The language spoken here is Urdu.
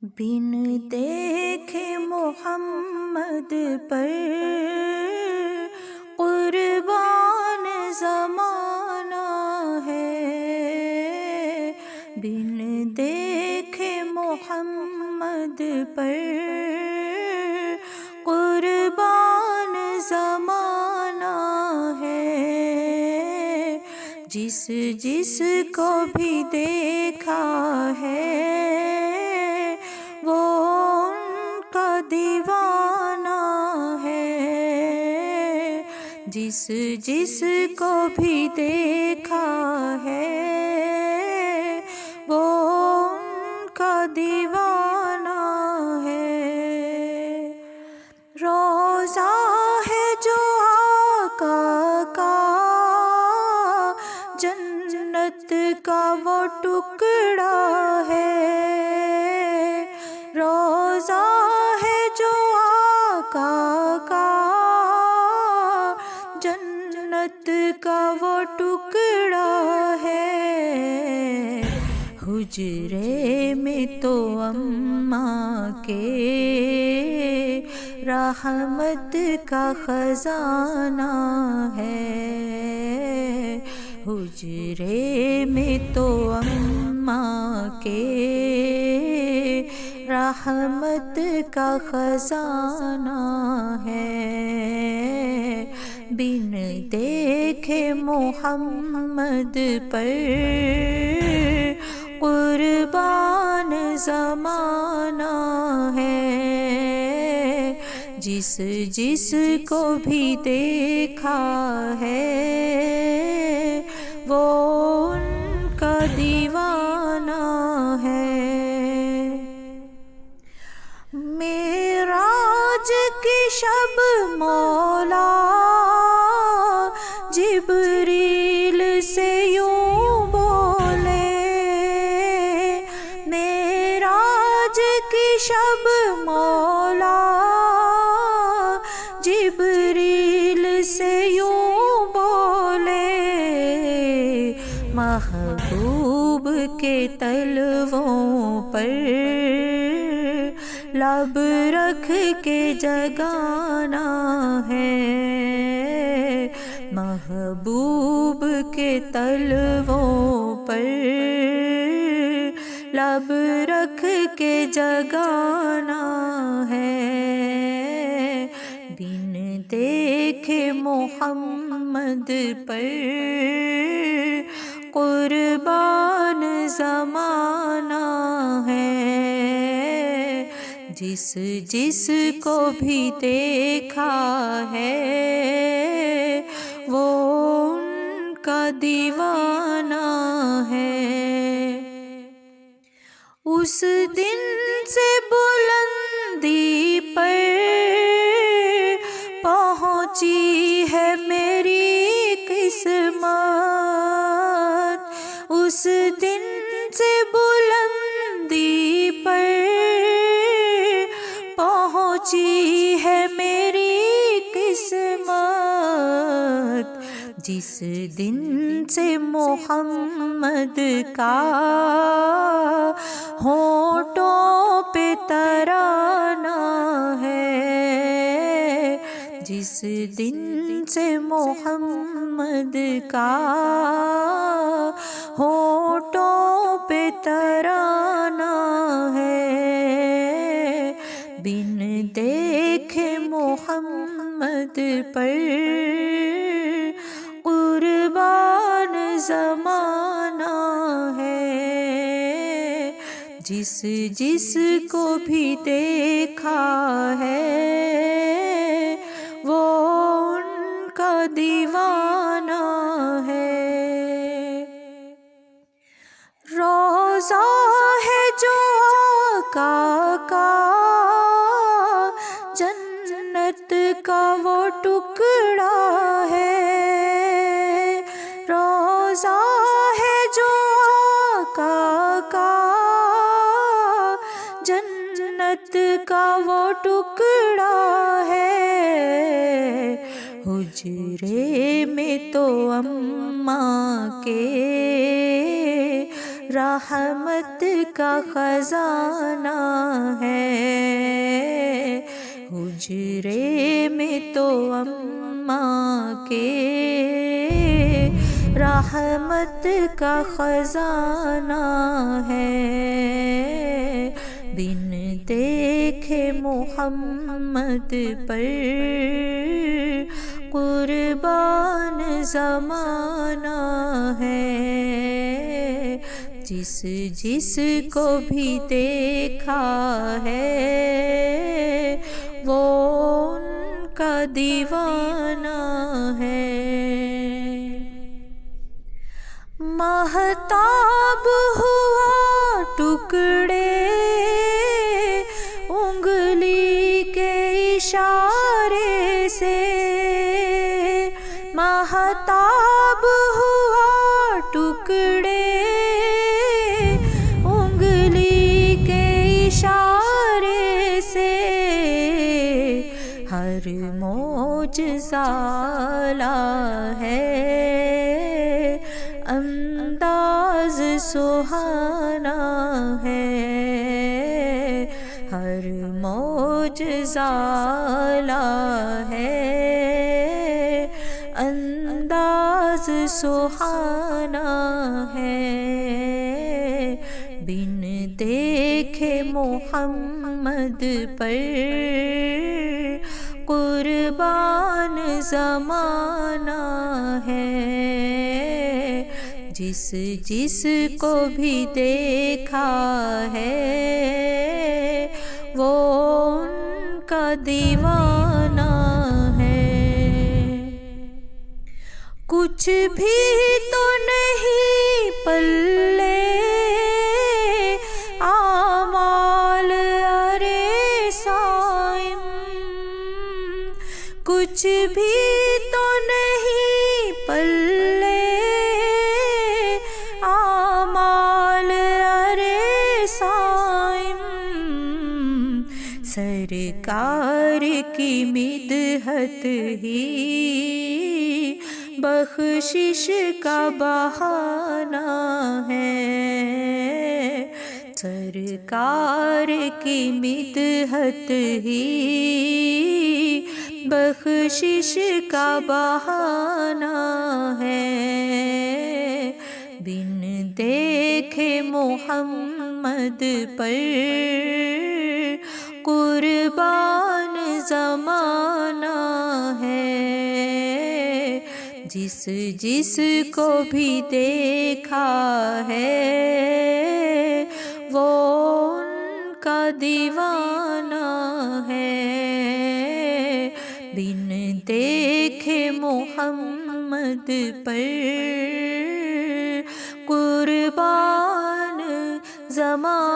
بن دیکھے محمد پر قربان زمانہ ہے، بن دیکھے محمد پر قربان زمانہ ہے، جس جس کو بھی دیکھا ہے وہ ان کا دیوانہ ہے، جس جس کو بھی دیکھا ہے وہ ان کا دیوانہ ہے۔ روضہ ہے جو آقا کا جنت کا وہ ٹکڑا ہے، روضہ ہے جو آقا کا جنت کا وہ ٹکڑا ہے، حجرے میں تو اماں کے رحمت کا خزانہ ہے، حجرے میں تو اماں کے رحمت کا خزانہ ہے، بن دیکھے محمد پر قربان زمانہ ہے، جس جس کو بھی دیکھا ہے وہ ان کا دیوانہ ہے۔ معراج کی شب مولا جبریل سے یوں بولے، معراج کی شب مولا جبریل سے یوں بولے، محبوب کے تلووں پر لب رکھ کے جگانا ہے، محبوب کے تلووں پر لب رکھ کے جگانا ہے، بن دیکھے محمد پر قربان زمانہ ہے، جس جس کو بھی دیکھا ہے وہ ان کا دیوانہ ہے۔ اس دن سے بلندی پر پہنچی ہے میری قسمت، اس دن سے بلندی پر پہنچی ہے میری قسمت، جس دن سے محمد کا ہونٹوں پہ ترانہ ہے، جس دن سے محمد کا ہونٹوں پہ ترانہ ہے، بن دیکھے محمد پر قربان زمانہ ہے، جس جس کو بھی دیکھا ہے وہ ان کا دیوانہ ہے۔ روضہ ہے جو آقا کا جنت کا وہ ٹکڑا ہے، روضہ ہے جو آقا کا جنت کا وہ ٹکڑا ہے، حجرے میں تو اماں کے رحمت کا خزانہ ہے، حجرے میں تو اماں کے رحمت کا خزانہ ہے، بن دیکھے محمد پر قربان زمانہ ہے، جس جس کو بھی دیکھا ہے وہ ان کا دیوانہ ہے۔ مہتاب ہوا ٹکڑے انگلی کے اشارے سے، مہتاب ہوا ٹکڑے انگلی کے اشارے سے، ہر معجزہ اعلیٰ ہے، انداز سہانا ہے، ہر معجزہ اعلیٰ ہے، انداز سہانا ہے، بن دیکھے محمد پر قربان زمانہ ہے، جس جس کو بھی دیکھا ہے وہ ان کا دیوانہ ہے۔ کچھ بھی تو نہیں پلے اعمال ارے صائم، کچھ بھی تو نہیں پلے اعمال ارے صائم، سرکار کی مدحت ہی بخشش کا بہانہ ہے، سرکار کی مدحت ہی بخشش کا بہانہ ہے، بن دیکھے محمد پر قربان زمانہ ہے، جس جس کو بھی دیکھا ہے وہ ان کا دیوانہ ہے، بن دیکھے محمد پر قربان زمانہ